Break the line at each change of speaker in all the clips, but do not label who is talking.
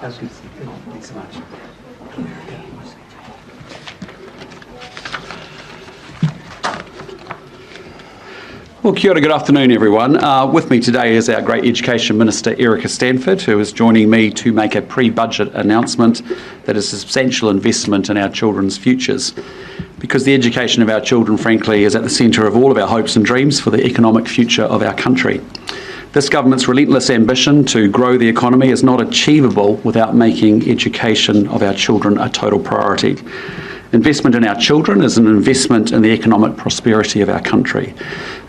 Thanks so much. Well, kia ora, good afternoon everyone. With me today is our great Education Minister Erica Stanford, who is joining me to make a pre-budget announcement that is a substantial investment in our children's futures. Because the education of our children, frankly, is at the centre of all of our hopes and dreams for the economic future of our country. This government's relentless ambition to grow the economy is not achievable without making education of our children a total priority. Investment in our children is an investment in the economic prosperity of our country.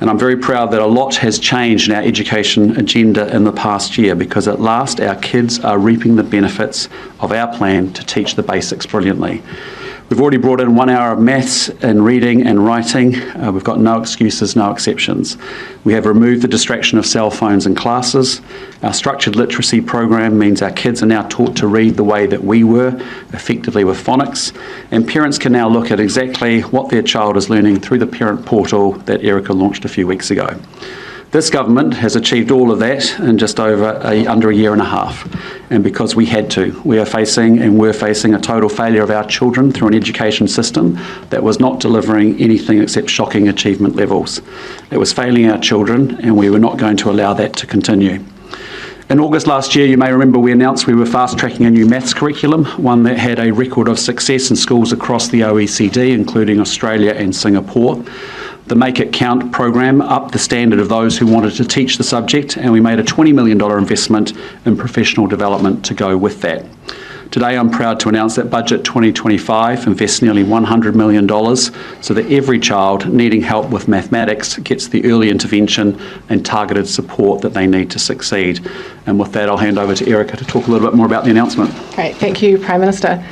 And I'm very proud that a lot has changed in our education agenda in the past year, because at last our kids are reaping the benefits of our plan to teach the basics brilliantly. We've already brought in 1 hour of maths and reading and writing. We've got no excuses, no exceptions. We have removed the distraction of cell phones in classes. Our structured literacy program means our kids are now taught to read the way that we were, effectively with phonics, and parents can now look at exactly what their child is learning through the parent portal that Erica launched a few weeks ago. This government has achieved all of that in just under a year and a half, and because we had to. We're facing a total failure of our children through an education system that was not delivering anything except shocking achievement levels. It was failing our children, and we were not going to allow that to continue. In August last year, you may remember we announced we were fast-tracking a new maths curriculum, one that had a record of success in schools across the OECD, including Australia and Singapore. The Make It Count program upped the standard of those who wanted to teach the subject, and we made a $20 million investment in professional development to go with that. Today I'm proud to announce that Budget 2025 invests nearly $100 million so that every child needing help with mathematics gets the early intervention and targeted support that they need to succeed. And with that, I'll hand over to Erica to talk a little bit more about the announcement.
Great, thank you, Prime Minister.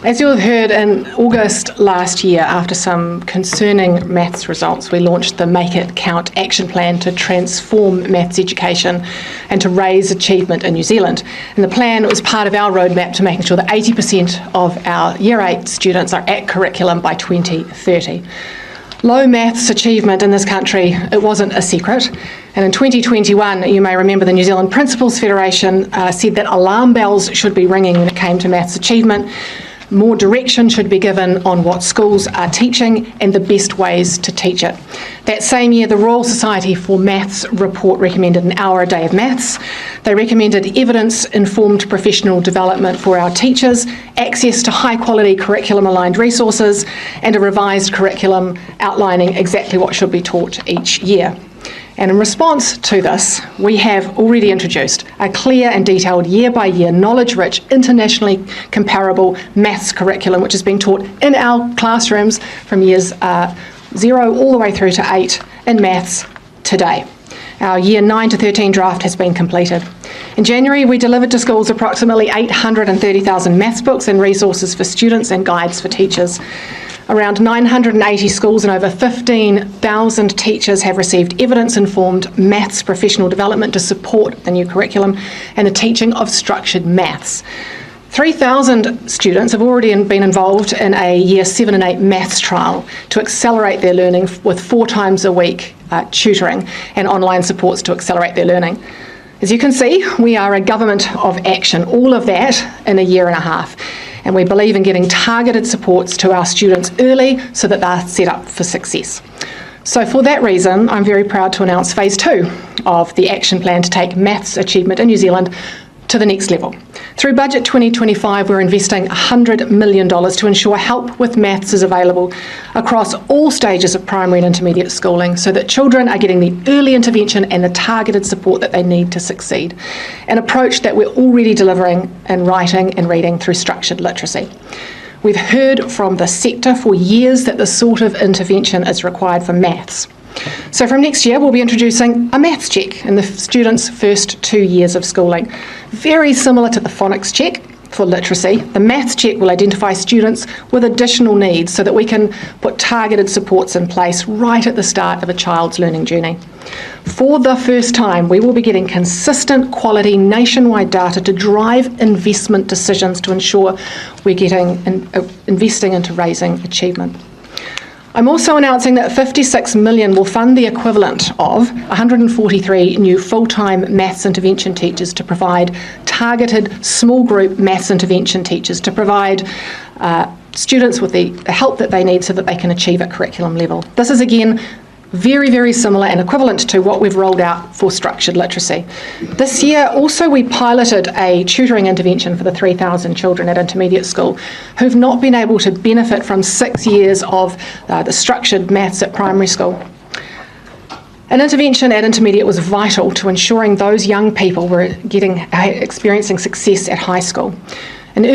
As you'll have heard, in August last year, after some concerning maths results, we launched the Make It Count action plan to transform maths education and to raise achievement in New Zealand. And the plan was part of our roadmap to making sure that 80% of our Year 8 students are at curriculum by 2030. Low maths achievement in this country, it wasn't a secret. And in 2021, you may remember the New Zealand Principals Federation said that alarm bells should be ringing when it came to maths achievement. More direction should be given on what schools are teaching and the best ways to teach it. That same year, the Royal Society for Maths report recommended an hour a day of maths. They recommended evidence-informed professional development for our teachers, access to high-quality curriculum-aligned resources, and a revised curriculum outlining exactly what should be taught each year. And in response to this, we have already introduced a clear and detailed year-by-year, knowledge-rich, internationally comparable maths curriculum, which is being taught in our classrooms from years 0 all the way through to 8 in maths today. Our Year 9 to 13 draft has been completed. In January, we delivered to schools approximately 830,000 maths books and resources for students and guides for teachers. Around 980 schools and over 15,000 teachers have received evidence-informed maths professional development to support the new curriculum and the teaching of structured maths. 3,000 students have already been involved in a Year 7 and 8 maths trial to accelerate their learning with 4 times a week tutoring and online supports to accelerate their learning. As you can see, we are a government of action, all of that in a year and a half. And we believe in getting targeted supports to our students early so that they're set up for success. So for that reason, I'm very proud to announce Phase 2 of the action plan to take maths achievement in New Zealand to the next level. Through Budget 2025, we're investing $100 million to ensure help with maths is available across all stages of primary and intermediate schooling so that children are getting the early intervention and the targeted support that they need to succeed, an approach that we're already delivering in writing and reading through structured literacy. We've heard from the sector for years that this sort of intervention is required for maths. So from next year, we'll be introducing a maths check in the students' first 2 years of schooling. Very similar to the phonics check for literacy, the maths check will identify students with additional needs so that we can put targeted supports in place right at the start of a child's learning journey. For the first time, we will be getting consistent quality nationwide data to drive investment decisions to ensure we're investing into raising achievement. I'm also announcing that 56 million will fund the equivalent of 143 new full-time maths intervention teachers to provide targeted small group maths intervention teachers to provide students with the help that they need so that they can achieve at curriculum level. This is again very, very similar and equivalent to what we've rolled out for structured literacy. This year also we piloted a tutoring intervention for the 3,000 children at intermediate school who've not been able to benefit from 6 years of the structured maths at primary school. An intervention at intermediate was vital to ensuring those young people were experiencing success at high school. And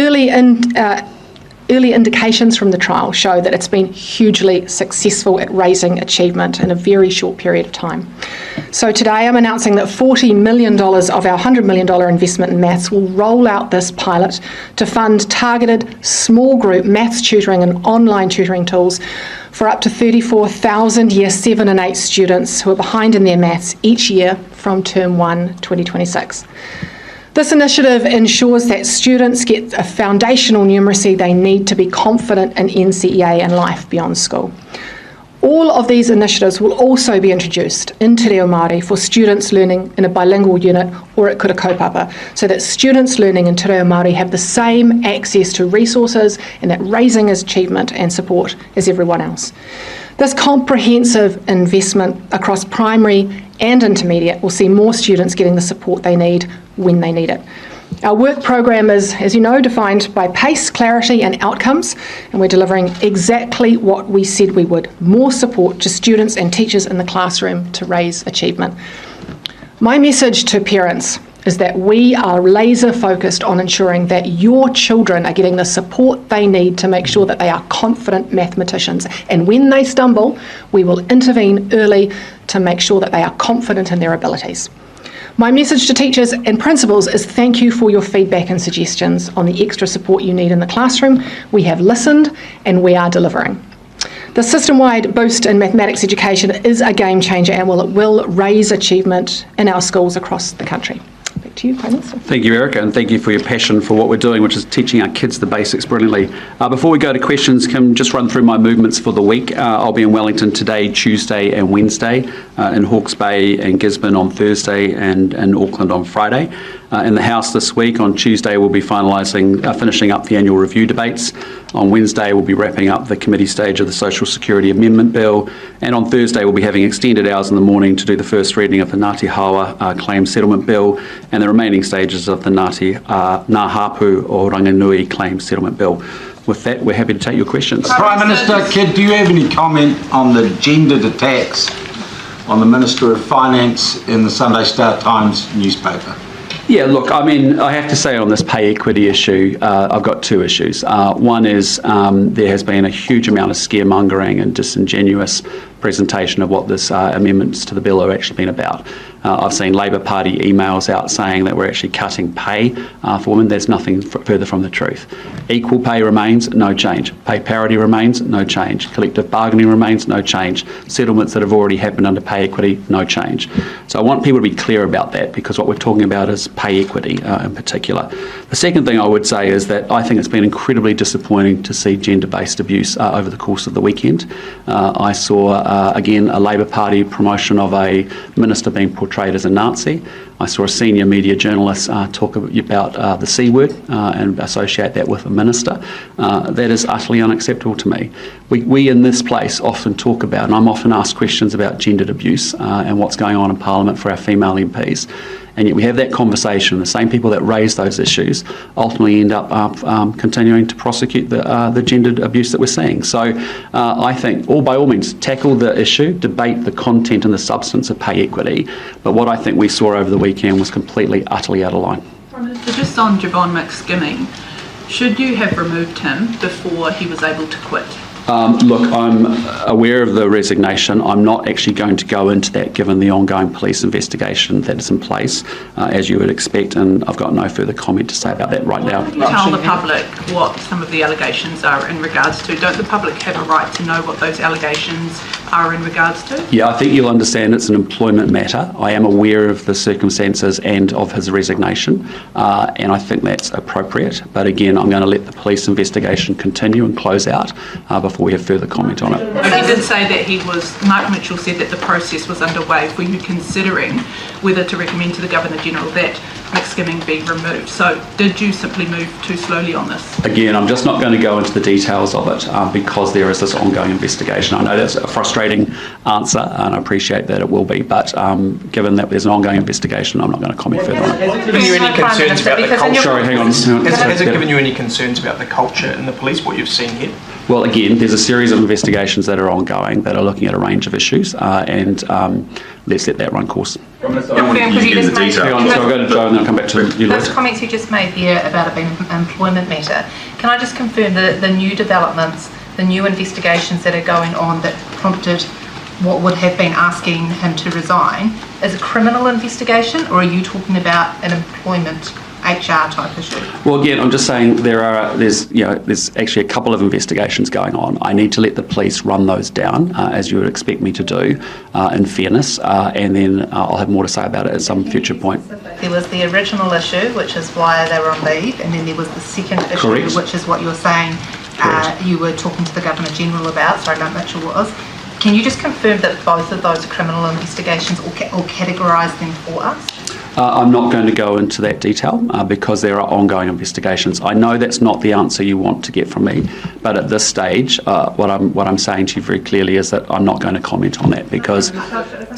early indications from the trial show that it's been hugely successful at raising achievement in a very short period of time. So today I'm announcing that $40 million of our $100 million investment in maths will roll out this pilot to fund targeted small group maths tutoring and online tutoring tools for up to 34,000 Year 7 and 8 students who are behind in their maths each year from Term 1 2026. This initiative ensures that students get a foundational numeracy they need to be confident in NCEA and life beyond school. All of these initiatives will also be introduced in Te Reo Māori for students learning in a bilingual unit or at kura kaupapa, so that students learning in Te Reo Māori have the same access to resources and that raising achievement and support as everyone else. This comprehensive investment across primary and intermediate will see more students getting the support they need when they need it. Our work program is, as you know, defined by pace, clarity and outcomes, and we're delivering exactly what we said we would: more support to students and teachers in the classroom to raise achievement. My message to parents is that we are laser focused on ensuring that your children are getting the support they need to make sure that they are confident mathematicians, and when they stumble, we will intervene early to make sure that they are confident in their abilities. My message to teachers and principals is thank you for your feedback and suggestions on the extra support you need in the classroom. We have listened and we are delivering. The system-wide boost in mathematics education is a game changer and it will raise achievement in our schools across the country. Back to you, Prime Minister.
Thank you, Erica, and thank you for your passion for what we're doing, which is teaching our kids the basics brilliantly. Before we go to questions, can I just run through my movements for the week? I'll be in Wellington today, Tuesday and Wednesday, in Hawke's Bay and Gisborne on Thursday, and in Auckland on Friday. In the House this week, on Tuesday we'll be finishing up the annual review debates. On Wednesday we'll be wrapping up the committee stage of the Social Security Amendment Bill, and on Thursday we'll be having extended hours in the morning to do the first reading of the Ngāti Hawa Claim Settlement Bill and the remaining stages of the Ngā Hapu o Ranganui Claim Settlement Bill. With that, we're happy to take your questions.
Prime Minister, do you have any comment on the gendered attacks on the Minister of Finance in the Sunday Star Times newspaper?
Yeah, look, I mean, I have to say on this pay equity issue, I've got two issues. One is there has been a huge amount of scaremongering and disingenuous presentation of what this amendments to the bill have actually been about. I've seen Labor Party emails out saying that we're actually cutting pay for women. There's nothing further from the truth. Equal pay remains, no change. Pay parity remains, no change. Collective bargaining remains, no change. Settlements that have already happened under pay equity, no change. So I want people to be clear about that, because what we're talking about is pay equity in particular. The second thing I would say is that I think it's been incredibly disappointing to see gender-based abuse over the course of the weekend. I saw, again, a Labor Party promotion of a minister being portrayed as a Nazi. I saw a senior media journalist talk about the C word and associate that with a minister. That is utterly unacceptable to me. We in this place often talk about, and I'm often asked questions about gendered abuse and what's going on in Parliament for our female MPs. And yet we have that conversation. The same people that raise those issues ultimately end up continuing to prosecute the gendered abuse that we're seeing. So I think, by all means, tackle the issue, debate the content and the substance of pay equity. But what I think we saw over the weekend was completely, utterly out of line.
Just on McKimming, should you have removed him before he was able to quit?
Look, I'm aware of the resignation. I'm not actually going to go into that given the ongoing police investigation that is in place, as you would expect, and I've got no further comment to say about that right now.
Tell the public what some of the allegations are in regards to. Don't the public have a right to know what those allegations are in regards to?
Yeah, I think you'll understand it's an employment matter. I am aware of the circumstances and of his resignation, and I think that's appropriate. But again, I'm going to let the police investigation continue and close out before before we have further comment on it.
He did say that Mark Mitchell said that the process was underway for you considering whether to recommend to the Governor-General that McKimming be removed. So did you simply move too slowly on this?
Again, I'm just not going to go into the details of it because there is this ongoing investigation. I know that's a frustrating answer and I appreciate that it will be, but given that there's an ongoing investigation, I'm not going to comment further on it.
Has it given you any concerns about the culture?
Sorry, hang on.
Has it given you any concerns about the culture in the police, what you've seen here?
Well, again, there's a series of investigations that are ongoing that are looking at a range of issues and let's let that run course.
Because you just made,
Hang on, so I'll go to Joe and then I'll come back to you,
those
Liz.
comments you just made there about it being an employment matter, can I just confirm that the new developments, the new investigations that are going on that prompted what would have been asking him to resign is a criminal investigation, or are you talking about an employment HR type issue?
Well, again, I'm just saying there's actually a couple of investigations going on. I need to let the police run those down, as you would expect me to do, in fairness, and then I'll have more to say about it at some future point.
There was the original issue, which is why they were on leave, and then there was the second issue,
Correct.
which is what you're saying you were talking to the Governor-General about, sorry, Mark Mitchell was. Can you just confirm that both of those are criminal investigations or categorise them for us?
I'm not going to go into that detail because there are ongoing investigations. I know that's not the answer you want to get from me, but at this stage, what I'm saying to you very clearly is that I'm not going to comment on that because...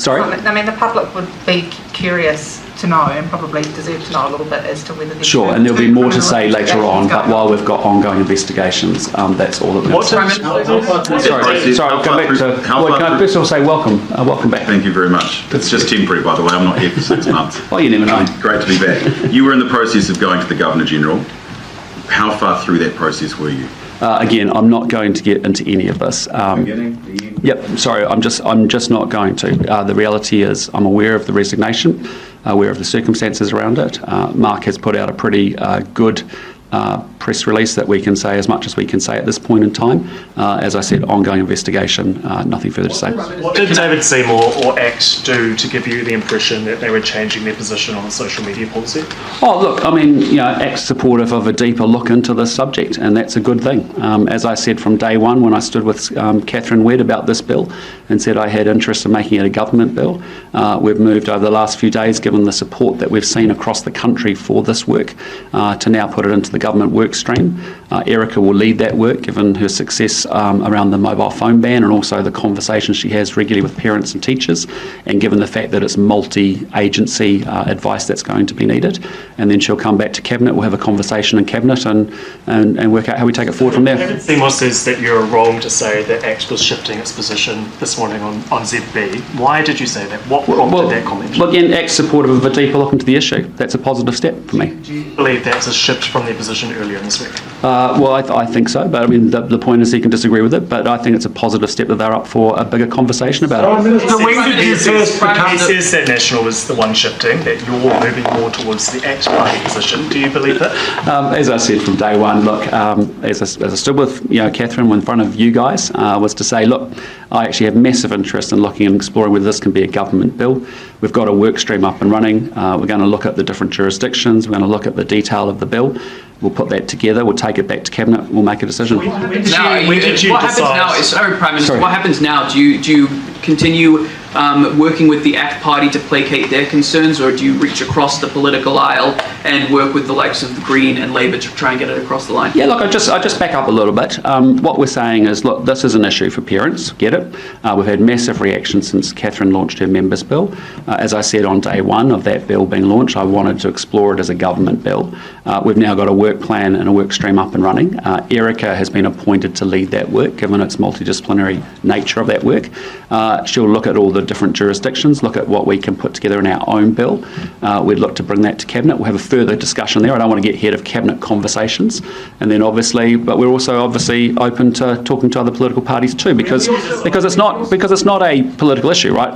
Sorry?
I mean, the public would be curious to know and probably deserve to know a little bit as to whether...
Sure, and there'll be more to say later on, but while we've got ongoing investigations, that's all that we're going to say. Sorry, I'll come back to... Can I first of all say welcome? Welcome back.
Thank you very much. It's just temporary, by the way. I'm not here for 6 months.
Oh, you never know.
Great to be back. You were in the process of going to the Governor-General. How far through that process were you?
Again, I'm not going to get into any of this. Yep, sorry, I'm just not going to. The reality is I'm aware of the resignation, aware of the circumstances around it. Mark has put out a pretty good press release that we can say as much as we can say at this point in time. As I said, ongoing investigation, nothing further to say.
What did David Seymour or ACT do to give you the impression that they were changing their position on the social media policy?
Oh, look, I mean, ACT's supportive of a deeper look into this subject, and that's a good thing. As I said from day one when I stood with Catherine Wedd about this bill and said I had interest in making it a government bill, we've moved over the last few days, given the support that we've seen across the country for this work, to now put it into the government work stream. Erica will lead that work, given her success around the mobile phone ban and also the conversations she has regularly with parents and teachers, and given the fact that it's multi-agency advice that's going to be needed. And then she'll come back to Cabinet, we'll have a conversation in Cabinet and work out how we take it forward from there.
David Seymour says that you're wrong to say that ACT was shifting its position this morning on ZB. Why did you say that? What prompted that comment?
Well, again, ACT's supportive of a deeper look into the issue. That's a positive step for me.
Do you believe that's a shift from their position earlier in this week?
Well, I think so, but I mean, the point is he can disagree with it, but I think it's a positive step that they're up for a bigger conversation about it.
He says that National is the one shifting, that you're moving more towards the ACT party position. Do you believe that?
As I said from day one, look, as I stood with Catherine in front of you guys, was to say, look, I actually have massive interest in looking and exploring whether this can be a government bill. We've got a work stream up and running. We're going to look at the different jurisdictions. We're going to look at the detail of the bill. We'll put that together. We'll take it back to Cabinet. We'll make a decision.
What happens now? Do you continue working with the ACT party to placate their concerns, or do you reach across the political aisle and work with the likes of the Green and Labour to try and get it across the line? Yeah, look, I just back up a little bit. What we're saying is, look, this is an issue for parents. Get it? We've had massive reaction since Catherine launched her members' bill. As I said on day one of that bill being launched, I wanted to explore it as a government bill. We've now got a work plan and a work stream up and running. Erica has been appointed to lead that work, given its multidisciplinary nature of that work. She'll look at all the different jurisdictions, look at what we can put together in our own bill. We'd look to bring that to Cabinet. We'll have a further discussion there. I don't want to get ahead of Cabinet conversations. And then but we're also obviously open to talking to other political parties too, because it's not a political issue, right?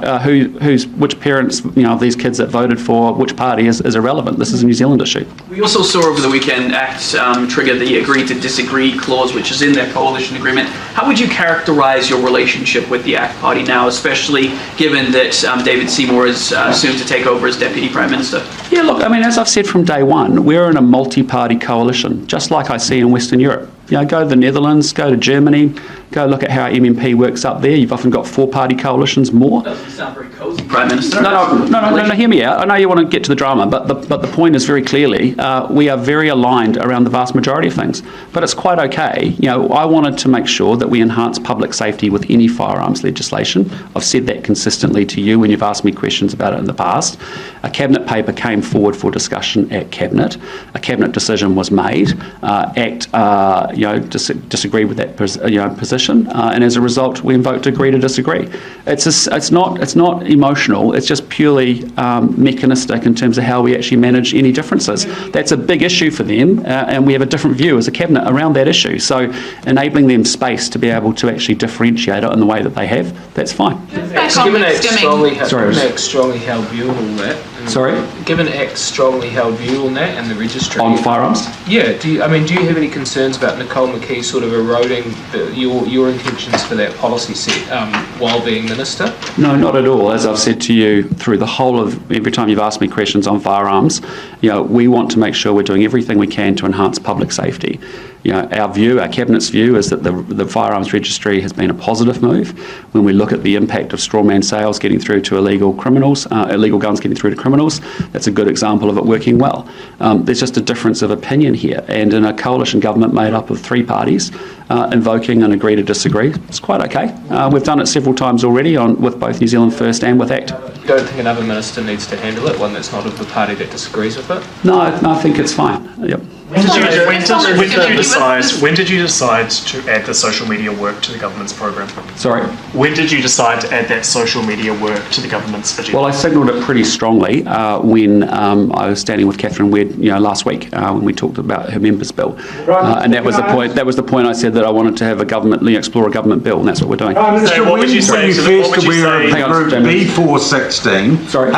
Which parents, of these kids that voted for which party is irrelevant. This is a New Zealand issue. We also saw over the weekend ACT trigger the agree to disagree clause, which is in their coalition agreement. How would you characterise your relationship with the ACT party now, especially given that David Seymour is soon to take over as Deputy Prime Minister? Yeah, look, I mean, as I've said from day one, we're in a multi-party coalition, just like I see in Western Europe.
Go to the Netherlands, go to Germany, go look at how MMP works up there. You've often got four-party coalitions more.
Doesn't sound very cosy, Prime Minister.
No, hear me out. I know you want to get to the drama, but the point is very clearly, we are very aligned around the vast majority of things. But it's quite okay. I wanted to make sure that we enhance public safety with any firearms legislation. I've said that consistently to you when you've asked me questions about it in the past. A Cabinet paper came forward for discussion at Cabinet. A Cabinet decision was made. ACT disagreed with that position, and as a result, we vote to agree to disagree. It's not emotional. It's just purely mechanistic in terms of how we actually manage any differences. That's a big issue for them, and we have a different view as a Cabinet around that issue. So enabling them space to be able to actually differentiate it in the way that they have, that's fine.
Given ACT's strongly held view on all that. Given ACT's strongly held view on that and the registry
on firearms.
Yeah. Do you have any concerns about Nicole McKee sort of eroding your intentions for that policy set while being minister?
No, not at all. As I've said to you through the whole of every time you've asked me questions on firearms, we want to make sure we're doing everything we can to enhance public safety. Our Cabinet's view is that the firearms registry has been a positive move. When we look at the impact of strawman sales getting through to illegal guns getting through to criminals, that's a good example of it working well. There's just a difference of opinion here, and in a coalition government made up of three parties, invoking an agree to disagree, it's quite okay. We've done it several times already with both New Zealand First and with ACT.
You don't think another minister needs to handle it, one that's not of the party that disagrees with it?
No, I think it's fine. Yep.
When did you decide to add the social media work to the government's program?
Sorry?
When did you decide to add that social media work to the government's agenda?
Well, I signalled it pretty strongly when I was standing with Catherine Wedd, last week when we talked about her members' bill, and that was the point. That was the point. I said that I wanted to have a government, explore a government bill, and that's what we're doing.
Minister, when were you first aware of the group B416?
Sorry.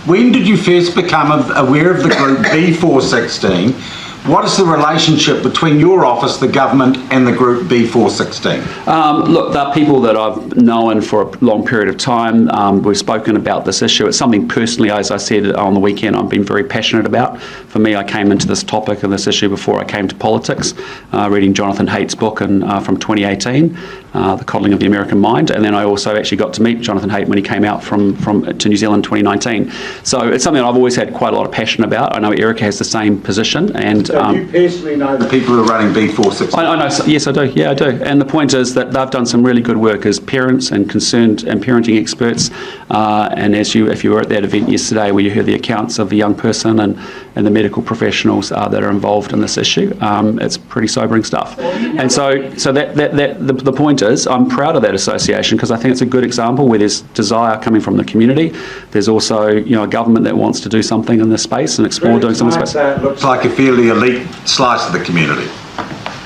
When did you first become aware of the group B416? What is the relationship between your office, the government, and the group B416?
Look, they're people that I've known for a long period of time. We've spoken about this issue. It's something personally, as I said on the weekend, I've been very passionate about. For me, I came into this topic and this issue before I came to politics, reading Jonathan Haidt's book from 2018, The Coddling of the American Mind, and then I also actually got to meet Jonathan Haidt when he came out to New Zealand in 2019. So it's something that I've always had quite a lot of passion about. I know Erica has the same position, and
do you personally know the people who are running B416?
I know. Yes, I do. Yeah, I do. And the point is that they've done some really good work as parents and concerned and parenting experts. And if you were at that event yesterday where you heard the accounts of the young person and the medical professionals that are involved in this issue, it's pretty sobering stuff. And so the point is, I'm proud of that association because I think it's a good example where there's desire coming from the community. There's also a government that wants to do something in this space and explore doing something in this space.
It looks like a fairly elite slice of the community.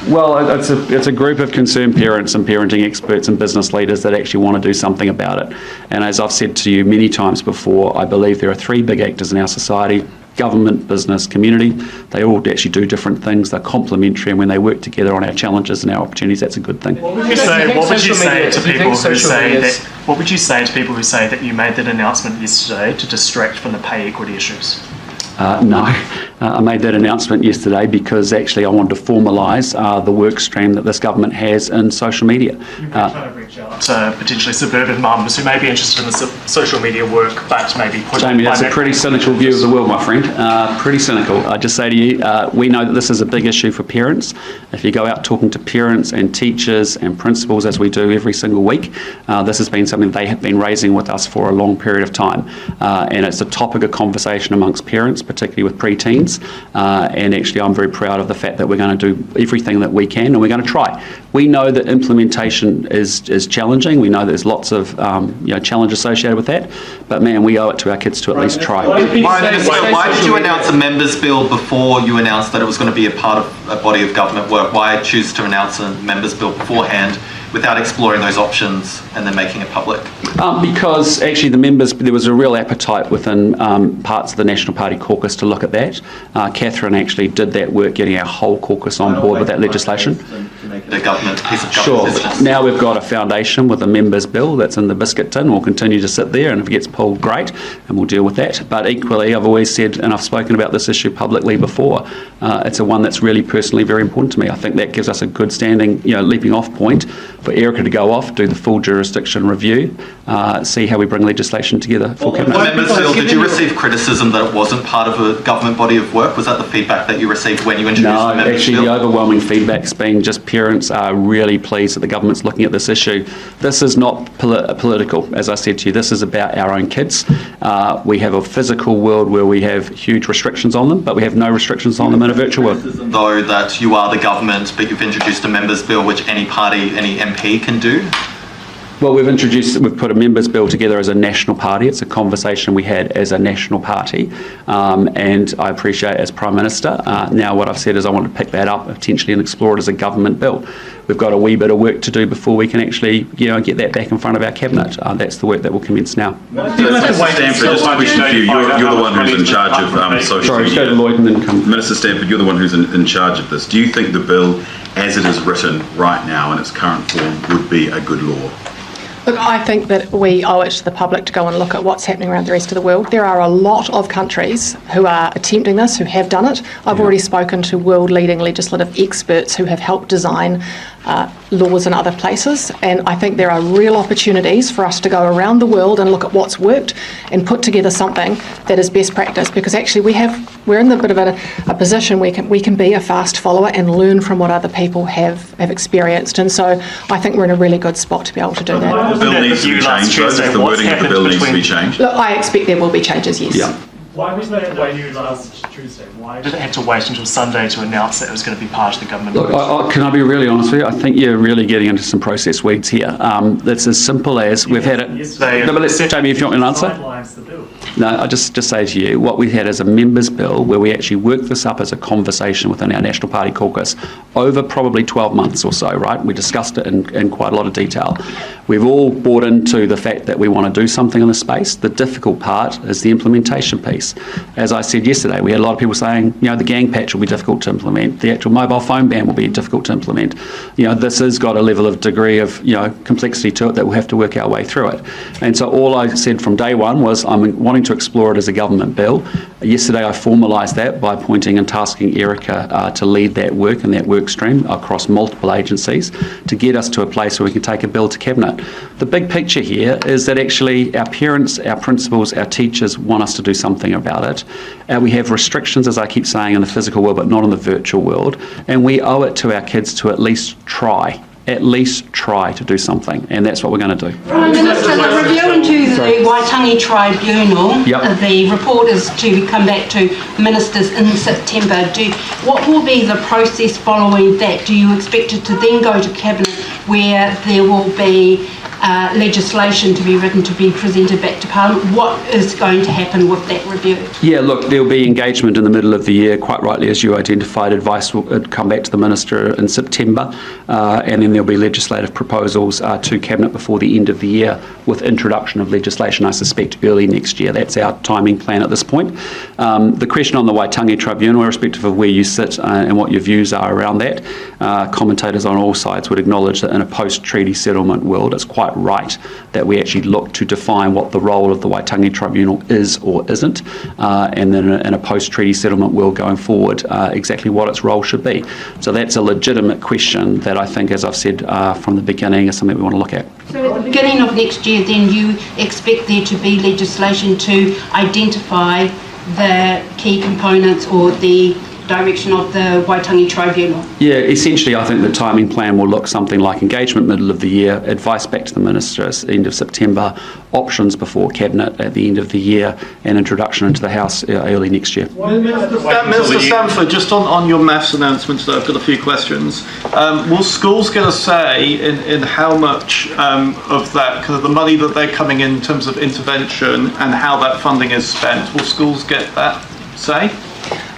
Well, it's a group of concerned parents and parenting experts and business leaders that actually want to do something about it. And as I've said to you many times before, I believe there are three big actors in our society: government, business, community. They all actually do different things. They're complementary, and when they work together on our challenges and our opportunities, that's a good thing.
What would you say to people who say that you made that announcement yesterday to distract from the pay equity issues?
No, I made that announcement yesterday because actually I wanted to formalise the work stream that this government has in social media.
You may try to reach out to potentially suburban mums who may be interested in the social media work, but maybe put
Jamie, that's a pretty cynical view of the world, my friend. Pretty cynical. I just say to you, we know that this is a big issue for parents. If you go out talking to parents and teachers and principals, as we do every single week, this has been something they have been raising with us for a long period of time. And it's a topic of conversation amongst parents, particularly with pre-teens, and actually I'm very proud of the fact that we're going to do everything that we can and we're going to try. We know that implementation is challenging. We know there's lots of challenge associated with that, but man, we owe it to our kids to at least try.
Why did you announce a members' bill before you announced that it was going to be a part of a body of government work? Why choose to announce a members' bill beforehand without exploring those options and then making it public?
Because actually there was a real appetite within parts of the National Party caucus to look at that. Catherine actually did that work, getting our whole caucus on board with that legislation.
the government piece of
Sure.
government business?
Now we've got a foundation with a members' bill that's in the biscuit tin. We'll continue to sit there, and if it gets pulled, great, and we'll deal with that. But equally, I've always said, and I've spoken about this issue publicly before, it's a one that's really personally very important to me. I think that gives us a good standing, leaping off point for Erica to go off, do the full jurisdiction review, see how we bring legislation together for
The
Cabinet.
members' bill, did you receive criticism that it wasn't part of a government body of work? Was that the feedback that you received when you introduced
No,
the members'
actually
bill?
the overwhelming feedback's been just parents are really pleased that the government's looking at this issue. This is not political, as I said to you. This is about our own kids. We have a physical world where we have huge restrictions on them, but we have no restrictions on them in a virtual world.
Though that you are the government, but you've introduced a members' bill which any party, any MP can do?
Well, we've put a members' bill together as a national party. It's a conversation we had as a national party, and I appreciate as Prime Minister. Now what I've said is I want to pick that up potentially and explore it as a government bill. We've got a wee bit of work to do before we can actually, get that back in front of our cabinet. That's the work that will commence now.
Minister Stanford, just a question for you. You're the one who's in charge of social
Sorry,
media.
go to Lloyd and then come.
Minister Stanford, you're the one who's in charge of this. Do you think the bill, as it is written right now in its current form, would be a good law?
Look, I think that we owe it to the public to go and look at what's happening around the rest of the world. There are a lot of countries who are attempting this, who have done it. I've already spoken to world-leading legislative experts who have helped design laws in other places, and I think there are real opportunities for us to go around the world and look at what's worked and put together something that is best practice, because actually we're in a bit of a position where we can be a fast follower and learn from what other people have experienced, and so I think we're in a really good spot to be able to do that.
The bill needs to be changed, though. If the wording of the bill needs to be changed.
Look, I expect there will be changes, yes.
Yeah.
Why was that waiting last Tuesday? Why did it have to wait until Sunday to announce that it was going to be part of the government?
Look, can I be really honest with you? I think you're really getting into some process weeds here. That's as simple as we've had it. No, but let's, Jamie, if you want an answer. No, I just say to you, what we had is a members' bill where we actually worked this up as a conversation within our National Party caucus over probably 12 months or so, right? We discussed it in quite a lot of detail. We've all bought into the fact that we want to do something in this space. The difficult part is the implementation piece. As I said yesterday, we had a lot of people saying, the gang patch will be difficult to implement. The actual mobile phone ban will be difficult to implement. This has got a level of degree of, complexity to it that we'll have to work our way through it. And so all I said from day one was I'm wanting to explore it as a government bill. Yesterday I formalised that by appointing and tasking Erica to lead that work and that work stream across multiple agencies to get us to a place where we can take a bill to Cabinet. The big picture here is that actually our parents, our principals, our teachers want us to do something about it. We have restrictions, as I keep saying, in the physical world but not in the virtual world, and we owe it to our kids to at least try to do something, and that's what we're going to do.
Prime Minister, the review into the Waitangi Tribunal,
Yep.
The report is to come back to ministers in September. What will be the process following that? Do you expect it to then go to Cabinet where there will be legislation to be written to be presented back to Parliament? What is going to happen with that review?
Yeah, look, there'll be engagement in the middle of the year, quite rightly as you identified. Advice will come back to the Minister in September, and then there'll be legislative proposals to Cabinet before the end of the year with introduction of legislation, I suspect, early next year. That's our timing plan at this point. The question on the Waitangi Tribunal, irrespective of where you sit and what your views are around that, commentators on all sides would acknowledge that in a post-treaty settlement world, it's quite right that we actually look to define what the role of the Waitangi Tribunal is or isn't, and then in a post-treaty settlement world going forward, exactly what its role should be. So that's a legitimate question that I think, as I've said from the beginning, is something we want to look at.
So at the beginning of next year, then you expect there to be legislation to identify the key components or the direction of the Waitangi Tribunal?
Yeah, essentially I think the timing plan will look something like engagement middle of the year, advice back to the Minister at the end of September, options before Cabinet at the end of the year, and introduction into the House early next year.
Minister Stanford, just on your maths announcements, I've got a few questions. Will schools get a say in how much of that, because of the money that they're coming in terms of intervention and how that funding is spent, will schools get that say?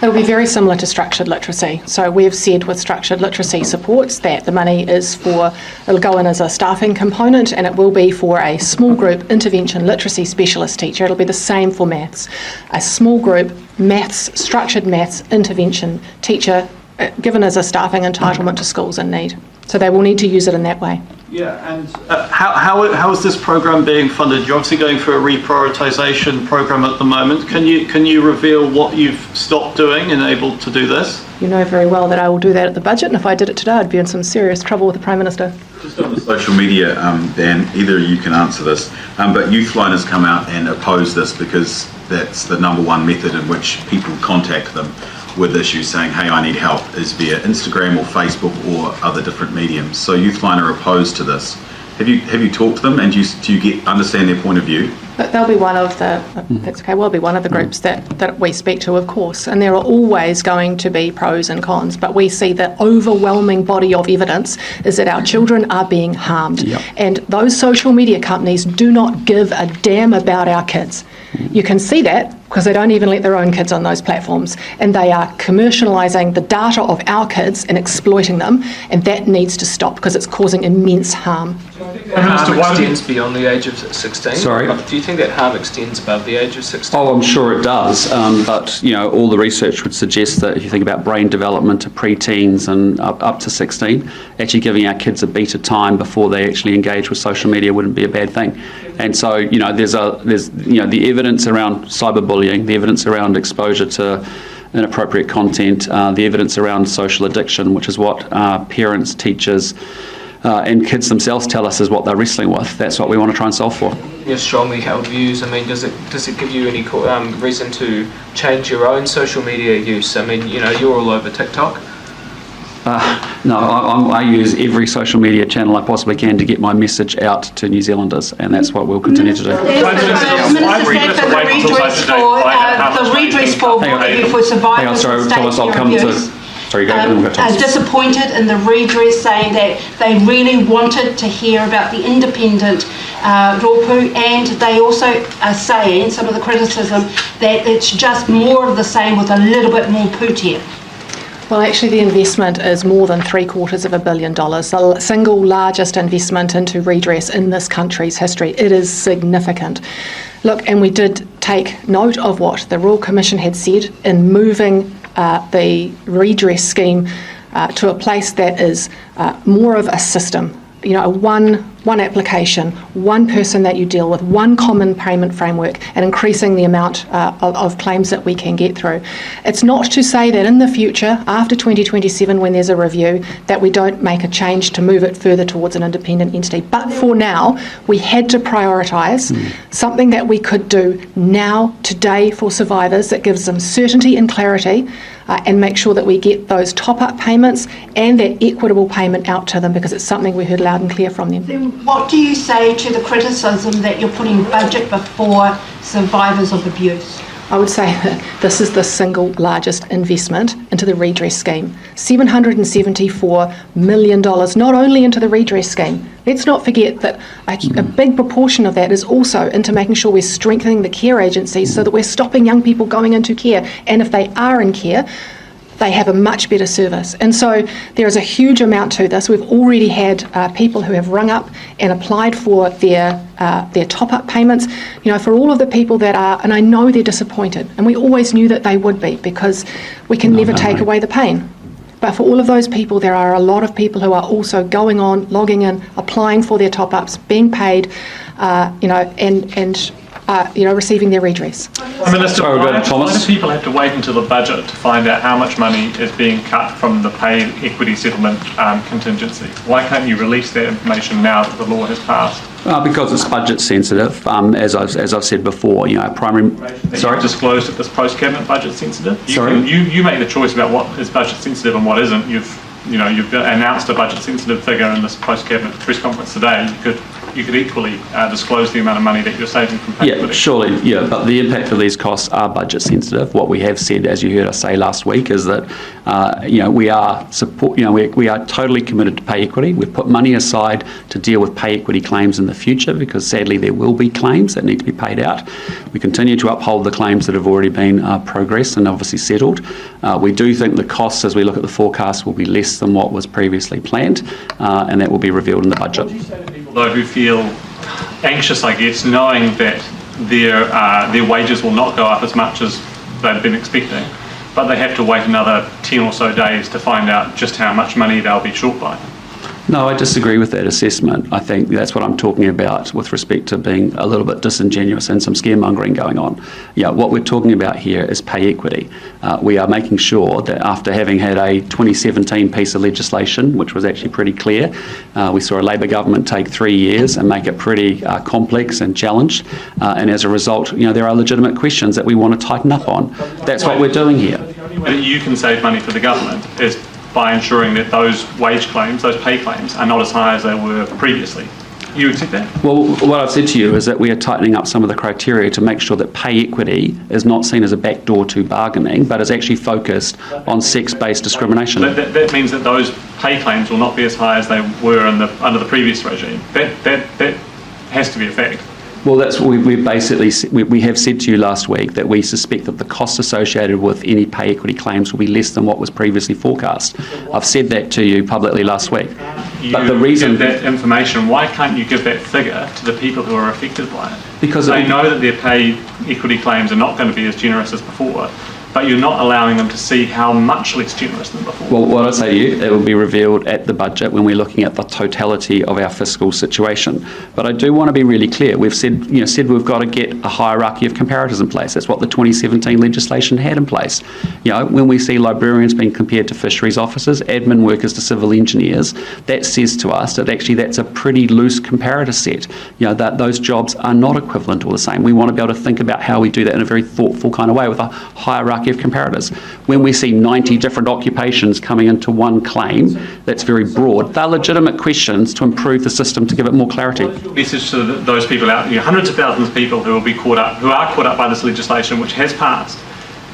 It will be very similar to structured literacy. So we've said with structured literacy supports that the money it'll go in as a staffing component, and it will be for a small group intervention literacy specialist teacher. It'll be the same for maths. A small group structured maths intervention teacher given as a staffing entitlement to schools in need. So they will need to use it in that way.
Yeah, and how is this program being funded? You're obviously going through a reprioritisation program at the moment. Can you reveal what you've stopped doing and able to do this?
You know very well that I will do that at the budget, and if I did it today, I'd be in some serious trouble with the Prime Minister.
Just on the social media, Dan, either of you can answer this, but Youthline has come out and opposed this because that's the number one method in which people contact them with issues saying, hey, I need help, is via Instagram or Facebook or other different mediums. So Youthline are opposed to this. Have you talked to them, and do you understand their point of view?
But they'll be one of the, that's okay, we'll be one of the groups that we speak to, of course, and there are always going to be pros and cons, but we see the overwhelming body of evidence is that our children are being harmed.
Yep.
And those social media companies do not give a damn about our kids. You can see that because they don't even let their own kids on those platforms, and they are commercialising the data of our kids and exploiting them, and that needs to stop because it's causing immense harm.
Harm extends beyond the age of 16?
Sorry?
Do you think that harm extends above the age of 16?
Oh, I'm sure it does, but all the research would suggest that if you think about brain development to pre-teens and up to 16, actually giving our kids a beat of time before they actually engage with social media wouldn't be a bad thing. And so there's the evidence around cyberbullying, the evidence around exposure to inappropriate content, the evidence around social addiction, which is what parents, teachers, and kids themselves tell us is what they're wrestling with. That's what we want to try and solve for.
Your strongly held views, I mean, does it give you any reason to change your own social media use? I mean, you're all over TikTok.
No, I use every social media channel I possibly can to get my message out to New Zealanders, and that's what we'll continue to do.
Minister the redress for survivors
sorry, Thomas, I'll come to... Sorry, go Thomas.
Disappointed in the redress, saying that they really wanted to hear about the independent rōpū, and they also are saying, some of the criticism, that it's just more of the same with a little bit more pūtea.
Well, actually, the investment is more than $750 million, the single largest investment into redress in this country's history. It is significant. Look, and we did take note of what the Royal Commission had said in moving the redress scheme to a place that is more of a system. One application, one person that you deal with, one common payment framework, and increasing the amount of claims that we can get through. It's not to say that in the future, after 2027, when there's a review, that we don't make a change to move it further towards an independent entity. But for now, we had to prioritise something that we could do now, today, for survivors that gives them certainty and clarity, and make sure that we get those top-up payments and that equitable payment out to them, because it's something we heard loud and clear from them.
Then what do you say to the criticism that you're putting budget before survivors of abuse?
I would say that this is the single largest investment into the redress scheme. $774 million, not only into the redress scheme. Let's not forget that a big proportion of that is also into making sure we're strengthening the care agencies so that we're stopping young people going into care. And if they are in care, they have a much better service. And so there is a huge amount to this. We've already had people who have rung up and applied for their top-up payments. For all of the people that are, and I know they're disappointed, and we always knew that they would be, because we can never take away the pain. But for all of those people, there are a lot of people who are also going on, logging in, applying for their top-ups, being paid, receiving their redress.
Minister, why do people have to wait until the budget to find out how much money is being cut from the pay equity settlement contingency? Why can't you release that information now that the law has passed?
Because it's budget sensitive, as I've said before. Primary. Sorry,
disclosed at this post-cabinet budget sensitive. You make the choice about what is budget sensitive and what isn't. You've announced a budget sensitive figure in this post-cabinet press conference today. You could equally disclose the amount of money that you're saving from pay equity.
Surely, but the impact of these costs are budget sensitive. What we have said, as you heard us say last week, is that we are totally committed to pay equity. We've put money aside to deal with pay equity claims in the future, because sadly there will be claims that need to be paid out. We continue to uphold the claims that have already been progressed and obviously settled. We do think the costs, as we look at the forecast, will be less than what was previously planned, and that will be revealed in the budget.
Though who feel anxious, I guess, knowing that their wages will not go up as much as they've been expecting, but they have to wait another 10 or so days to find out just how much money they'll be short by.
No, I disagree with that assessment. I think that's what I'm talking about with respect to being a little bit disingenuous and some scaremongering going on. Yeah, what we're talking about here is pay equity. We are making sure that after having had a 2017 piece of legislation, which was actually pretty clear, we saw a Labor government take 3 years and make it pretty complex and challenged. And as a result, there are legitimate questions that we want to tighten up on. That's what we're doing here.
You can save money for the government is by ensuring that those wage claims, those pay claims, are not as high as they were previously. You accept that?
Well, what I've said to you is that we are tightening up some of the criteria to make sure that pay equity is not seen as a backdoor to bargaining, but is actually focused on sex-based discrimination.
That means that those pay claims will not be as high as they were under the previous regime. That has to be a fact.
Well, that's what we have said to you last week, that we suspect that the cost associated with any pay equity claims will be less than what was previously forecast. I've said that to you publicly last week. But the reason
give that information, why can't you give that figure to the people who are affected by it?
Because
they know that their pay equity claims are not going to be as generous as before, but you're not allowing them to see how much less generous than before.
Well, what I say to you, it will be revealed at the budget when we're looking at the totality of our fiscal situation. But I do want to be really clear. We've said we've got to get a hierarchy of comparators in place. That's what the 2017 legislation had in place. When we see librarians being compared to fisheries officers, admin workers to civil engineers, that says to us that actually that's a pretty loose comparator set. That those jobs are not equivalent or the same. We want to be able to think about how we do that in a very thoughtful kind of way with a hierarchy of comparators. When we see 90 different occupations coming into one claim, that's very broad. They're legitimate questions to improve the system to give it more clarity.
Message to those people out there, hundreds of thousands of people who are caught up by this legislation, which has passed,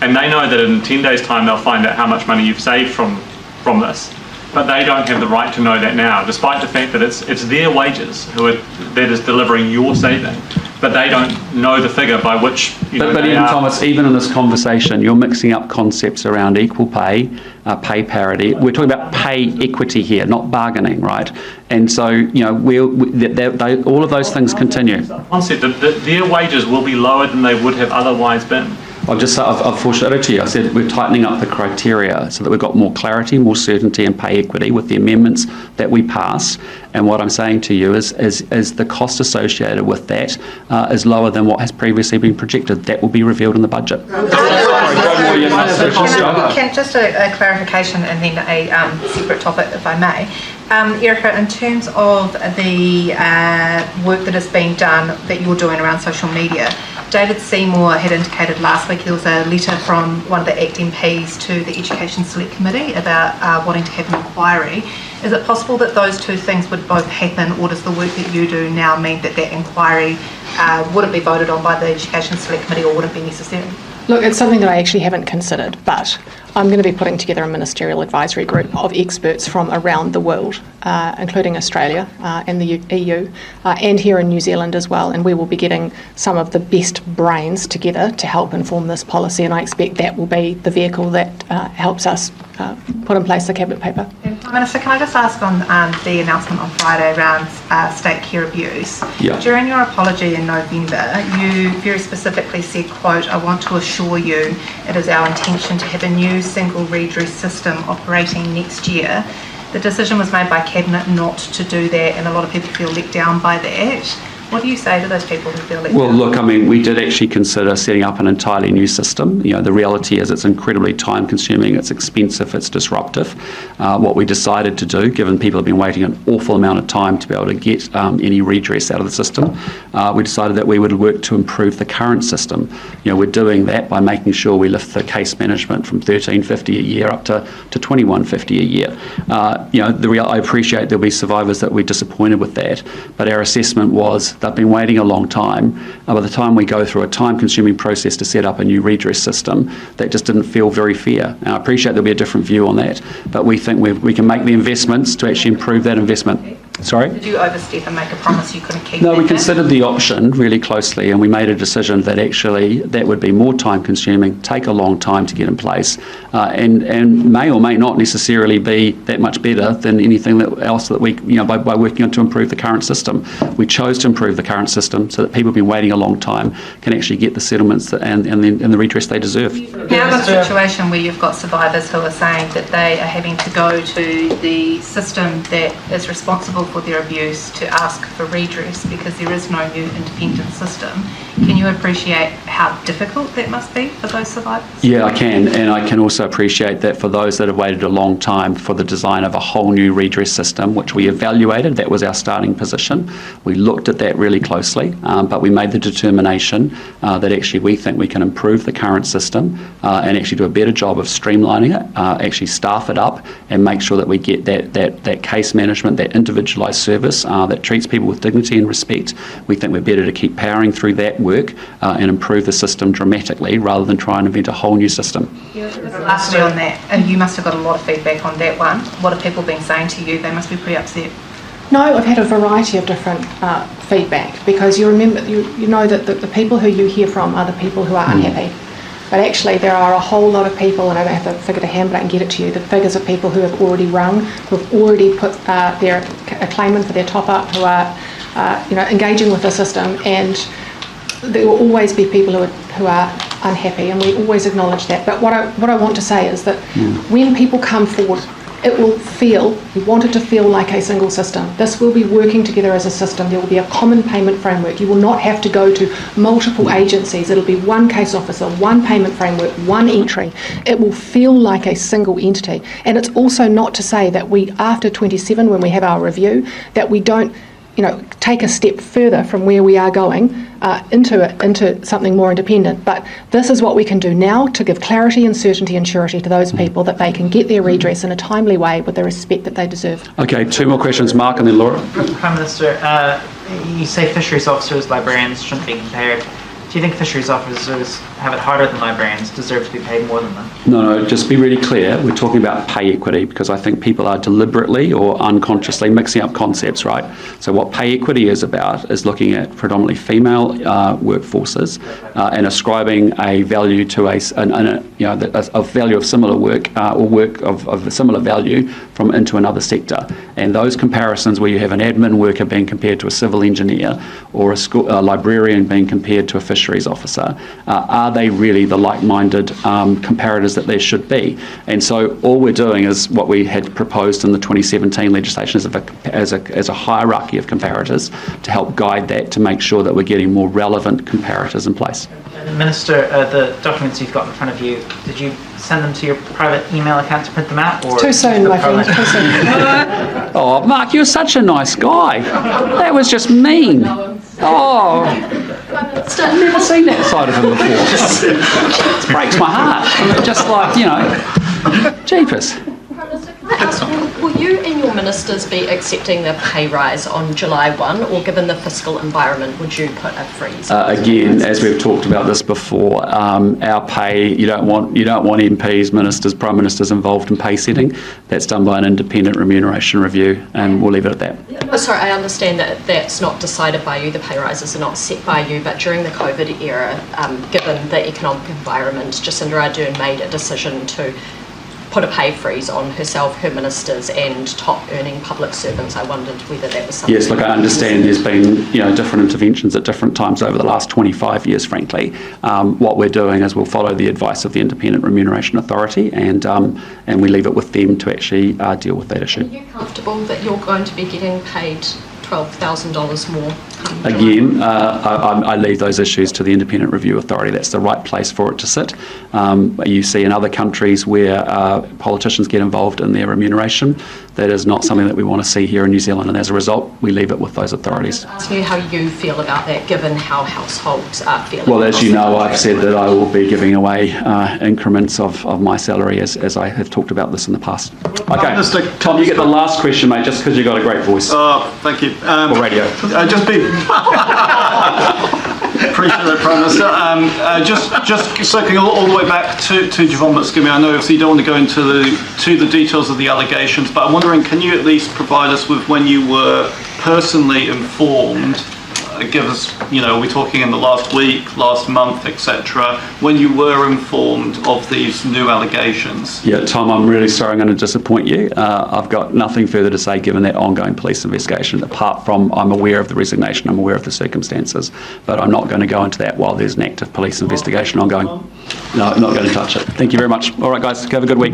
and they know that in 10 days' time they'll find out how much money you've saved from this. But they don't have the right to know that now, despite the fact that it's their wages that is delivering your saving. But they don't know the figure by which.
But even Thomas, even in this conversation, you're mixing up concepts around equal pay, pay parity. We're talking about pay equity here, not bargaining, right? And so all of those things continue.
Concept that their wages will be lower than they would have otherwise been.
I've foreshadowed to you. I said we're tightening up the criteria so that we've got more clarity, more certainty and pay equity with the amendments that we pass. And what I'm saying to you is the cost associated with that is lower than what has previously been projected. That will be revealed in the budget.
Just a clarification and then a separate topic, if I may. Erica, in terms of the work that has been done that you're doing around social media, David Seymour had indicated last week there was a letter from one of the ACT MPs to the Education Select Committee about wanting to have an inquiry. Is it possible that those two things would both happen, or does the work that you do now mean that inquiry wouldn't be voted on by the Education Select Committee, or wouldn't be necessary?
Look, it's something that I actually haven't considered, but I'm going to be putting together a ministerial advisory group of experts from around the world, including Australia and the EU, and here in New Zealand as well, and we will be getting some of the best brains together to help inform this policy, and I expect that will be the vehicle that helps us put in place the Cabinet paper.
Minister, can I just ask on the announcement on Friday around state care abuse?
Yeah.
During your apology in November, you very specifically said, quote, "I want to assure you it is our intention to have a new single redress system operating next year." The decision was made by Cabinet not to do that, and a lot of people feel let down by that. What do you say to those people who feel let down?
Well, look, I mean, we did actually consider setting up an entirely new system. The reality is it's incredibly time consuming, it's expensive, it's disruptive. What we decided to do, given people have been waiting an awful amount of time to be able to get any redress out of the system, we decided that we would work to improve the current system. We're doing that by making sure we lift the case management from $13.50 a year up to $21.50 a year. I appreciate there'll be survivors that we're disappointed with that, but our assessment was they've been waiting a long time. By the time we go through a time-consuming process to set up a new redress system, that just didn't feel very fair. Now, I appreciate there'll be a different view on that, but we think we can make the investments to actually improve that investment. Sorry?
Did you overstep and make a promise you couldn't keep?
No, we
that?
considered the option really closely, and we made a decision that actually that would be more time consuming, take a long time to get in place, and may or may not necessarily be that much better than anything else that we, by working on to improve the current system. We chose to improve the current system so that people who've been waiting a long time can actually get the settlements and the redress they deserve.
Now the situation where you've got survivors who are saying that they are having to go to the system that is responsible for their abuse to ask for redress because there is no new independent system. Can you appreciate how difficult that must be for those survivors?
Yeah, I can, and I can also appreciate that for those that have waited a long time for the design of a whole new redress system, which we evaluated. That was our starting position. We looked at that really closely, but we made the determination that actually we think we can improve the current system and actually do a better job of streamlining it, actually staff it up and make sure that we get that case management, that individualised service that treats people with dignity and respect. We think we're better to keep powering through that work and improve the system dramatically rather than try and invent a whole new system.
Lastly on that, and you must have got a lot of feedback on that one. What have people been saying to you? They must be pretty upset.
No, I've had a variety of different feedback, because you remember, you know that the people who you hear from are the people who are unhappy. But actually there are a whole lot of people, and I don't have to figure the hand and get it to you, the figures of people who have already rung, who have already put their claim in for their top-up, who are engaging with the system, and there will always be people who are unhappy, and we always acknowledge that. But what I want to say is that when people come forward, it will feel, we want it to feel like a single system. This will be working together as a system. There will be a common payment framework. You will not have to go to multiple agencies. It'll be one case officer, one payment framework, one entry. It will feel like a single entity. And it's also not to say that we, after 27, when we have our review, that we don't take a step further from where we are going into something more independent. But this is what we can do now to give clarity and certainty and surety to those people that they can get their redress in a timely way with the respect that they deserve.
Okay, two more questions, Mark and then Laura.
Prime Minister, you say fisheries officers, librarians shouldn't be compared. Do you think fisheries officers have it harder than librarians, deserve to be paid more than them?
No, just be really clear. We're talking about pay equity because I think people are deliberately or unconsciously mixing up concepts, right? So what pay equity is about is looking at predominantly female workforces and ascribing a value to a value of similar work or work of a similar value from into another sector. And those comparisons where you have an admin worker being compared to a civil engineer or a librarian being compared to a fisheries officer, are they really the like-minded comparators that there should be? And so all we're doing is what we had proposed in the 2017 legislation as a hierarchy of comparators to help guide that, to make sure that we're getting more relevant comparators in place.
Minister, the documents you've got in front of you, did you send them to your private email account to print them out? Or
too soon, my friend, too soon.
Oh, Mark, you're such a nice guy. That was just mean. Oh, I've never seen that side of him before. It breaks my heart. Just like, jeepers.
Will you and your ministers be accepting the pay rise on July 1, or given the fiscal environment, would you put a freeze?
Again, as we've talked about this before, our pay, you don't want MPs, ministers, prime ministers involved in pay setting. That's done by an independent remuneration review, and we'll leave it at that.
No, sorry, I understand that that's not decided by you, the pay rises are not set by you, but during the COVID era, given the economic environment, Jacinda Ardern made a decision to put a pay freeze on herself, her ministers and top earning public servants. I wondered whether that was something...
Yes, look, I understand there's been different interventions at different times over the last 25 years, frankly. What we're doing is we'll follow the advice of the Independent Remuneration Authority and we leave it with them to actually deal with that issue.
Are you comfortable that you're going to be getting paid $12,000 more?
Again, I leave those issues to the Independent Review Authority. That's the right place for it to sit. You see in other countries where politicians get involved in their remuneration, that is not something that we want to see here in New Zealand, and as a result, we leave it with those authorities.
Ask you how you feel about that, given how households are feeling.
Well, as you know, I've said that I will be giving away increments of my salary as I have talked about this in the past. Okay, Tom, you get the last question, mate, just because you've got a great voice.
Oh, thank you.
Or radio.
Just be... Appreciate that, Prime Minister. Just circling all the way back to Javon McKimming, I know obviously you don't want to go into the details of the allegations, but I'm wondering, can you at least provide us with when you were personally informed? Give us, we're talking in the last week, last month, etc., when you were informed of these new allegations?
Yeah, Tom, I'm really sorry I'm going to disappoint you. I've got nothing further to say given that ongoing police investigation, apart from I'm aware of the resignation, I'm aware of the circumstances, but I'm not going to go into that while there's an active police investigation ongoing. No, I'm not going to touch it. Thank you very much. All right, guys, have a good week.